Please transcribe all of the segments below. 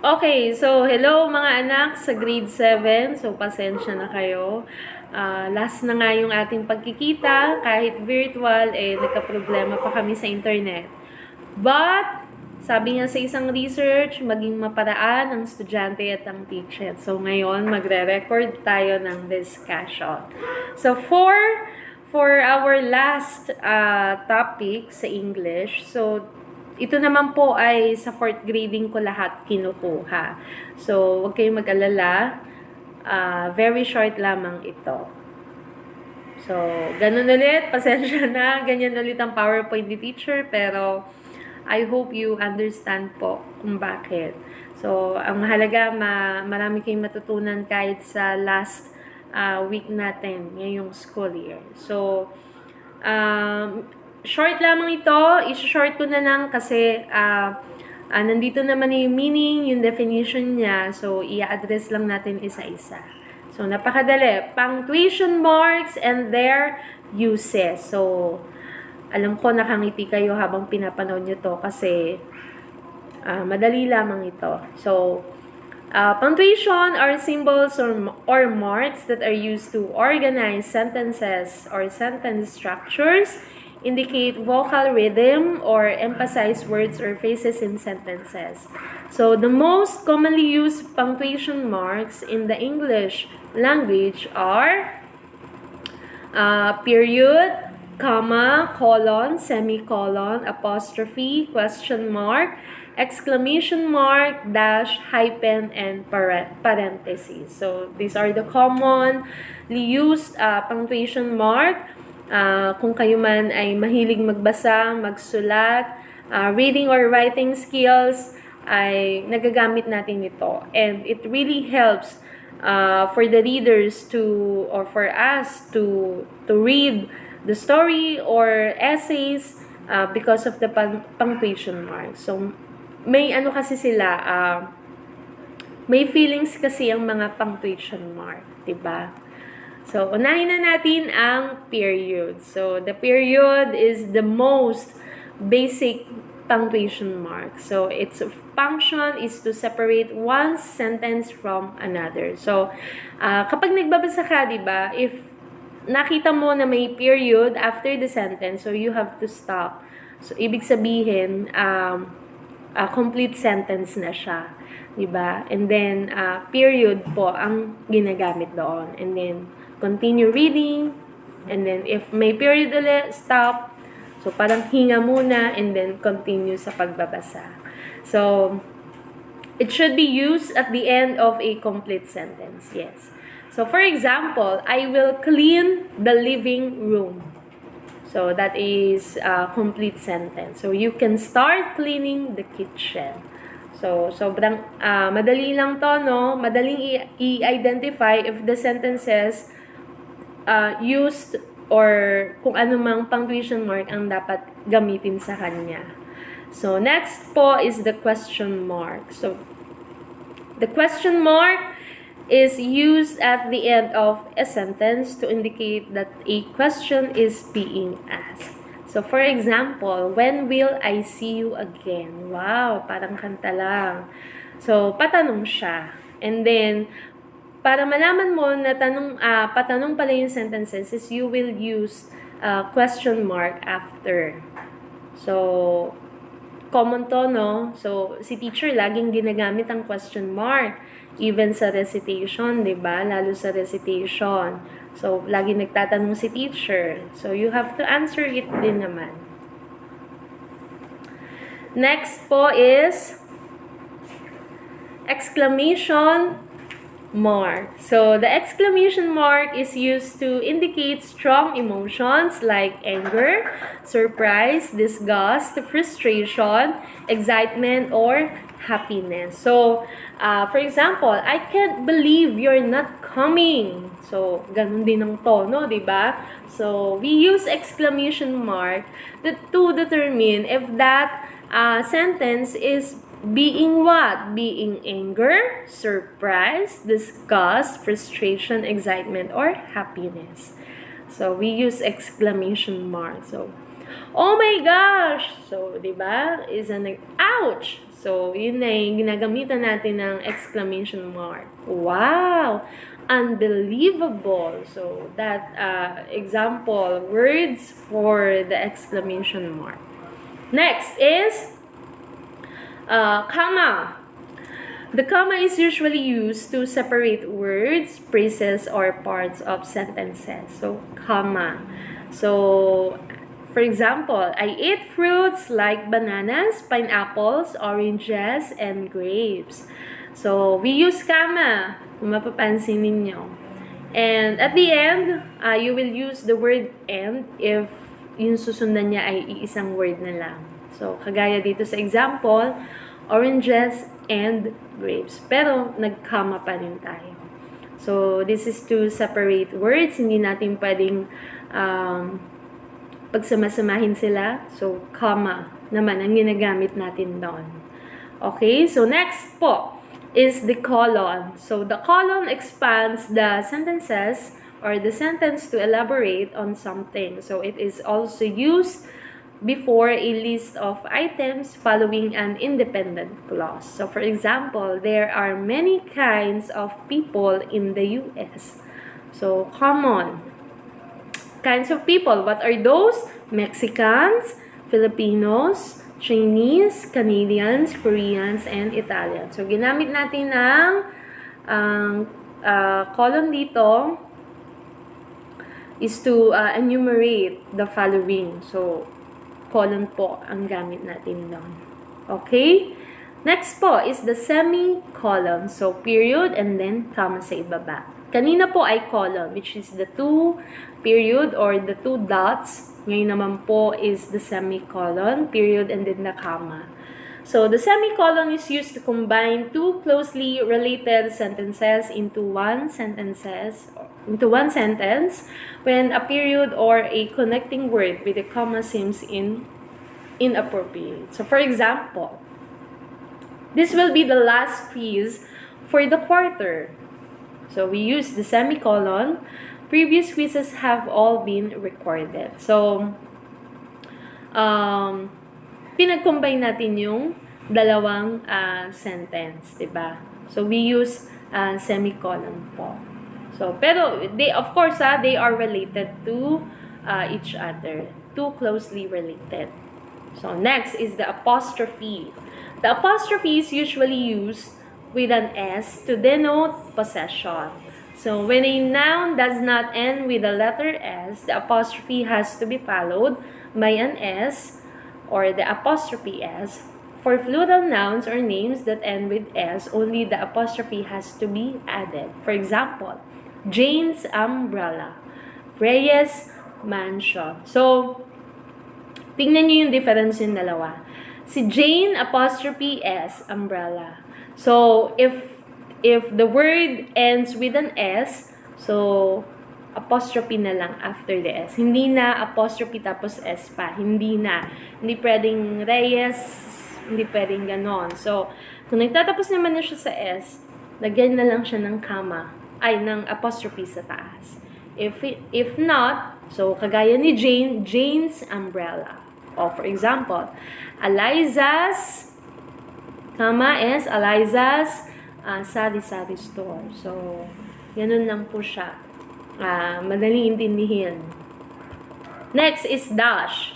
Okay, so hello mga anak sa grade 7. So pasensya na kayo. Last na nga yung ating pagkikita, kahit virtual, nagka-problema pa kami sa internet. But, sabi nga sa isang research, maging maparaan ang estudyante at ang teacher. So ngayon, magre-record tayo ng discussion. So for our last topic sa English, so ito naman po ay sa 4th grading ko lahat kinukuha. So, huwag kayong mag-alala. Very short lamang ito. So, ganun ulit. Pasensya na. Ganyan ulit ang PowerPoint ni teacher. Pero, I hope you understand po kung bakit. So, ang mahalaga, marami kayong matutunan kahit sa last week natin, ngayong school year. So, short lamang ito. I-short ko na lang kasi nandito naman yung meaning, yung definition niya. So, i-address lang natin isa-isa. So, napakadali. Punctuation marks and their uses. So, alam ko nakangiti kayo habang pinapanood nyo to kasi madali lamang ito. So, punctuation are symbols or marks that are used to organize sentences or sentence structures, indicate vocal rhythm, or emphasize words or phrases in sentences. So, the most commonly used punctuation marks in the English language are period, comma, colon, semicolon, apostrophe, question mark, exclamation mark, dash, hyphen, and parentheses. So, these are the commonly used punctuation mark. Kung kayo man ay mahilig magbasa, magsulat, reading or writing skills, ay nagagamit natin ito. And it really helps for the readers or for us to read the story or essays because of the punctuation mark. So, may ano kasi sila, may feelings kasi ang mga punctuation mark, diba? So, unahin na natin ang period. So, the period is the most basic punctuation mark. So, its function is to separate one sentence from another. So, kapag nagbabasa ka, diba, if nakita mo na may period after the sentence, so you have to stop. So, ibig sabihin, complete sentence na siya. Diba? And then, period po ang ginagamit doon. And then, continue reading. And then, if may period ulit, stop. So, parang hinga muna and then continue sa pagbabasa. So, it should be used at the end of a complete sentence. Yes. So, for example, I will clean the living room. So, that is a complete sentence. So, you can start cleaning the kitchen. So, sobrang madali lang to, no? Madaling i-identify if the sentences used or kung ano mang punctuation mark ang dapat gamitin sa kanya. So, next po is the question mark. So, the question mark is used at the end of a sentence to indicate that a question is being asked. So, for example, when will I see you again? Wow, parang kanta lang. So, patanong siya. And then, para malaman mo na patanong pala yung sentences is you will use question mark after. So, common to, no? So, si teacher laging ginagamit ang question mark. Even sa recitation, di ba? Lalo sa recitation. So, lagi nagtatanong si teacher. So, you have to answer it din naman. Next po is exclamation mark. So, the exclamation mark is used to indicate strong emotions like anger, surprise, disgust, frustration, excitement, or happiness. So, for example, I can't believe you're not coming. So, ganun din ang tono, di ba? So, we use exclamation mark to determine if that sentence is being what? Being anger, surprise, disgust, frustration, excitement, or happiness. So, we use exclamation mark. So, oh my gosh! So, di ba? Is an ouch! So, yun na yung ginagamitan natin ng exclamation mark. Wow! Unbelievable! So, that example, words for the exclamation mark. Next is comma. The comma is usually used to separate words, phrases, or parts of sentences. So, comma. So, for example, I ate fruits like bananas, pineapples, oranges, and grapes. So, we use comma, kung mapapansin ninyo. And at the end, you will use the word and if yung susundan niya ay iisang word na lang. So, kagaya dito sa example, oranges and grapes. Pero, nag-comma pa rin tayo. So, this is to separate words. Hindi natin pwedeng pagsamasamahin sila. So, comma naman ang ginagamit natin doon. Okay? So, next po is the colon. So, the colon expands the sentences or the sentence to elaborate on something. So, it is also used before a list of items following an independent clause. So, for example, there are many kinds of people in the U.S. So, common kinds of people. What are those? Mexicans, Filipinos, Chinese, Canadians, Koreans, and Italians. So, ginamit natin ng colon dito is to enumerate the following. So, colon po ang gamit natin doon. Okay? Next po is the semicolon. So, period and then comma sa ibaba. Kanina po ay colon, which is the two period or the two dots. Ngayon naman po is the semicolon, period, and then the comma. So, the semicolon is used to combine two closely related sentences into one sentence when a period or a connecting word with a comma seems inappropriate. So, for example, this will be the last quiz for the quarter. So, we use the semicolon. Previous quizzes have all been recorded. So, pinag-combine natin yung dalawang sentence, diba? So, we use semicolon po. So, pero, of course, they are related to each other. Too closely related. So, next is the apostrophe. The apostrophe is usually used with an S to denote possession. So, when a noun does not end with the letter S, the apostrophe has to be followed by an S or the apostrophe S. For plural nouns or names that end with S, only the apostrophe has to be added. For example, Jane's umbrella, Reyes mansion. So, tingnan nyo yung difference yung dalawa. Si Jane, apostrophe S, umbrella. So, if the word ends with an S, so, apostrophe na lang after the S. Hindi na apostrophe tapos S pa. Hindi na. Hindi pwedeng Reyes, hindi pwedeng ganon. So, kung nagtatapos naman na siya sa S, lagyan na lang siya ng comma, ng apostrophe sa taas. If not, so, kagaya ni Jane, Jane's umbrella. O, for example, Eliza's, comma is Eliza's sari-sari store. So, ganun lang po siya. Madaling intindihin. Next is dash.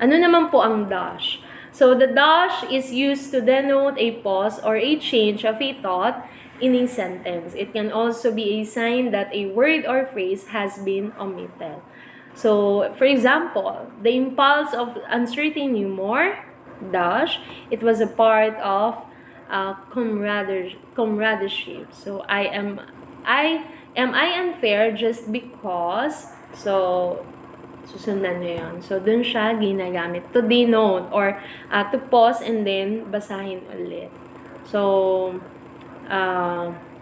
Ano naman po ang dash? So, the dash is used to denote a pause or a change of a thought in a sentence. It can also be a sign that a word or phrase has been omitted. So, for example, the impulse of uncertain humor, dash, it was a part of comradeship. So, am I unfair just because? So, susundan na yun. So, dun siya ginagamit to denote or to pause and then basahin ulit. So,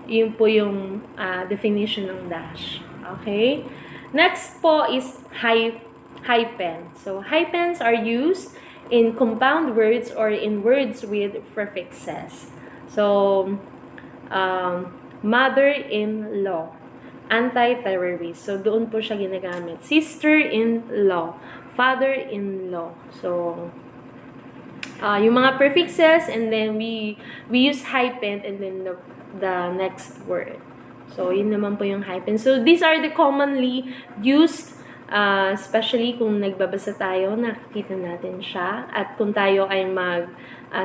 yun po yung definition ng dash. Okay? Next po is hyphen. So, hyphens are used in compound words or in words with prefixes. So, mother-in-law, anti-terrorist. So, doon po siya ginagamit. Sister-in-law, father-in-law. So, yung mga prefixes, and then we use hyphen and then the next word. So, yun naman po yung hyphen. So, these are the commonly used, especially kung nagbabasa tayo, nakikita natin siya. At kung tayo ay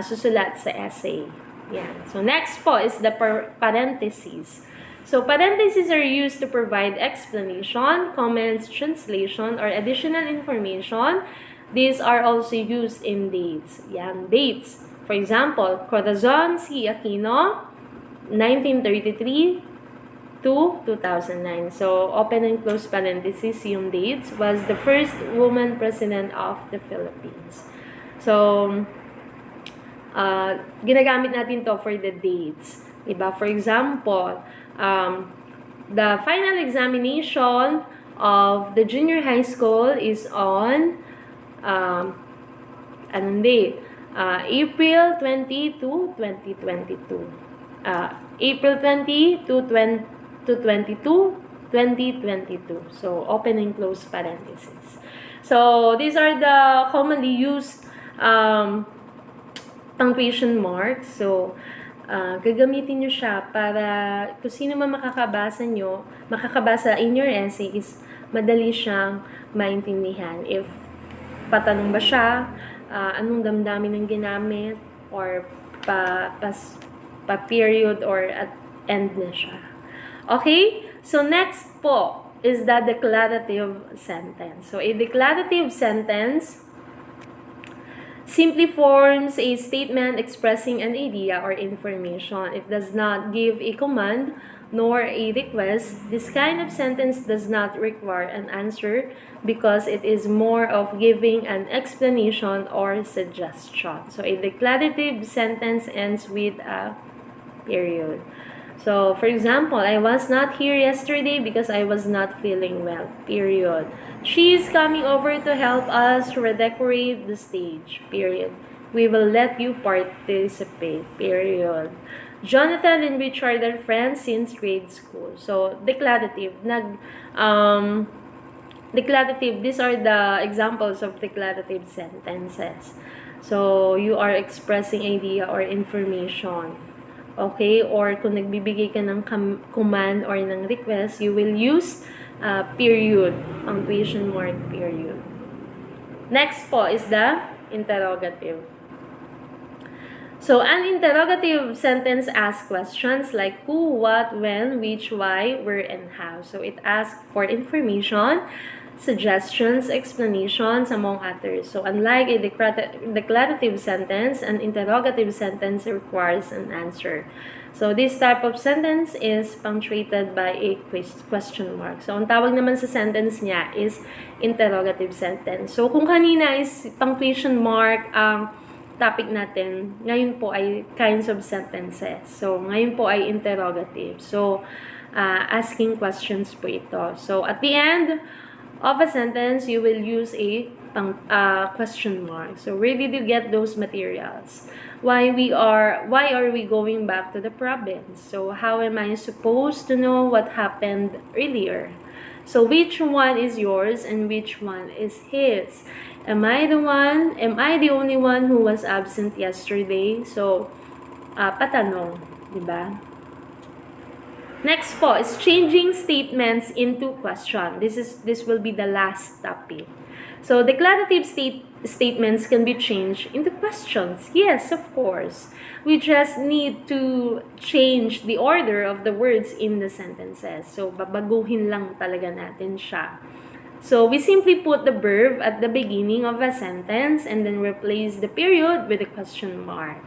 susulat sa essay. Yan. So, next po is the parentheses. So, parentheses are used to provide explanation, comments, translation, or additional information. These are also used in dates. Yan, dates. For example, Corazon C. Aquino, 1933 to 2009. So, open and close parentheses yung dates, was the first woman president of the Philippines. So, ginagamit natin to for the dates. Diba? For example, the final examination of the junior high school is on anong date? April 20 to 2022. April 20 to 22, 2022. So, open and close parentheses. So, these are the commonly used punctuation marks. So, gagamitin nyo siya para kung sino man makakabasa in your essay is madali siyang maintindihan. If patanong ba siya, anong damdamin ng ginamit, or pa-period or at end na siya. Okay? So, next po is the declarative sentence. So, a declarative sentence simply forms a statement expressing an idea or information. It does not give a command nor a request. This kind of sentence does not require an answer because it is more of giving an explanation or suggestion. So, a declarative sentence ends with a period. So, for example, I was not here yesterday because I was not feeling well, period. She is coming over to help us redecorate the stage, period. We will let you participate, period. Jonathan and Richard are friends since grade school. So, declarative. Declarative, these are the examples of declarative sentences. So, you are expressing idea or information. Okay? Or kung nagbibigay ka ng command or ng request, you will use period, punctuation mark, period. Next po is the interrogative. So, an interrogative sentence asks questions like who, what, when, which, why, where, and how. So, it asks for information, suggestions, explanations, among others. So, unlike a declarative sentence, an interrogative sentence requires an answer. So, this type of sentence is punctuated by a question mark. So, ang tawag naman sa sentence niya is interrogative sentence. So, kung kanina is punctuation mark ang topic natin, ngayon po ay kinds of sentences. So, ngayon po ay interrogative. So, asking questions po ito. So, at the end of a sentence, you will use a question mark. So, where did you get those materials? Why are we going back to the province? So, how am I supposed to know what happened earlier? So, which one is yours and which one is his? Am I the only one who was absent yesterday? So, patanong, diba? Next po is changing statements into question. This will be the last topic. So, declarative statements can be changed into questions. Yes, of course. We just need to change the order of the words in the sentences. So, babaguhin lang talaga natin siya. So, we simply put the verb at the beginning of a sentence and then replace the period with a question mark.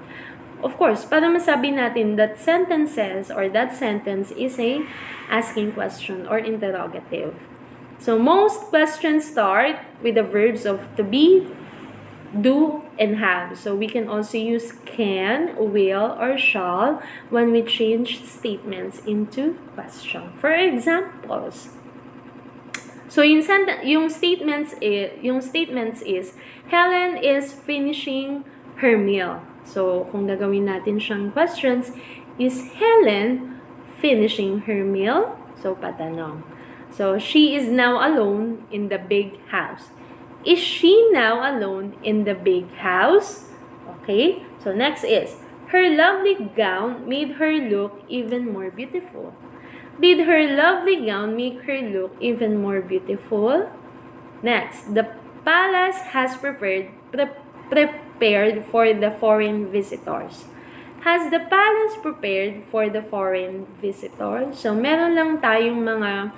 Of course, para masabi natin that sentences or that sentence is a asking question or interrogative. So, most questions start with the verbs of to be, do, and have. So, we can also use can, will, or shall when we change statements into question. For examples, so yung statements is Helen is finishing her meal. So, kung gagawin natin siyang questions, is Helen finishing her meal? So, patanong. So, she is now alone in the big house. Is she now alone in the big house? Okay? So, next is, her lovely gown made her look even more beautiful. Did her lovely gown make her look even more beautiful? Next, the palace has prepared for the foreign visitors. Has the palace prepared for the foreign visitors? So, meron lang tayong mga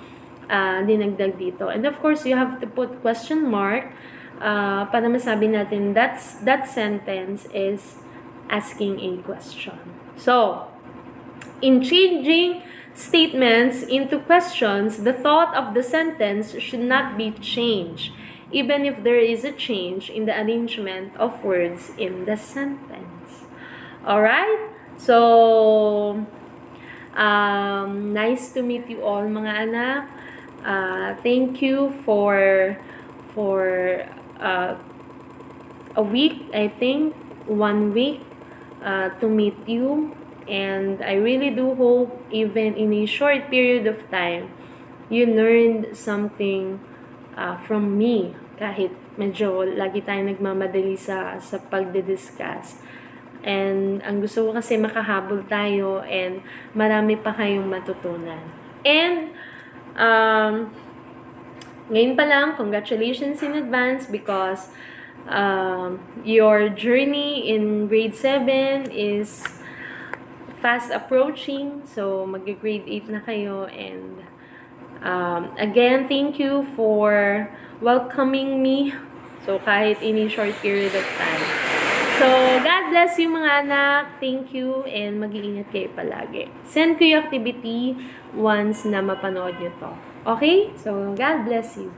dinagdag dito. And of course, you have to put question mark para masabi natin that sentence is asking a question. So, in changing statements into questions, the thought of the sentence should not be changed, even if there is a change in the arrangement of words in the sentence. Alright? So, nice to meet you all, mga anak. Thank you for a week, I think, 1 week to meet you. And I really do hope, even in a short period of time, you learned something from me. Kahit medyo lagi tayong nagmamadali sa pagdidiscuss. And ang gusto ko kasi makahabol tayo and marami pa kayong matutunan. And ngayon pa lang, congratulations in advance because your journey in grade 7 is fast approaching. So, mag-grade 8 na kayo. And again, thank you for welcoming me. So, kahit in a short period of time. So, God bless you mga anak. Thank you and mag-iingat kayo palagi. Send ko yung activity once na mapanood nyo to. Okay? So, God bless you.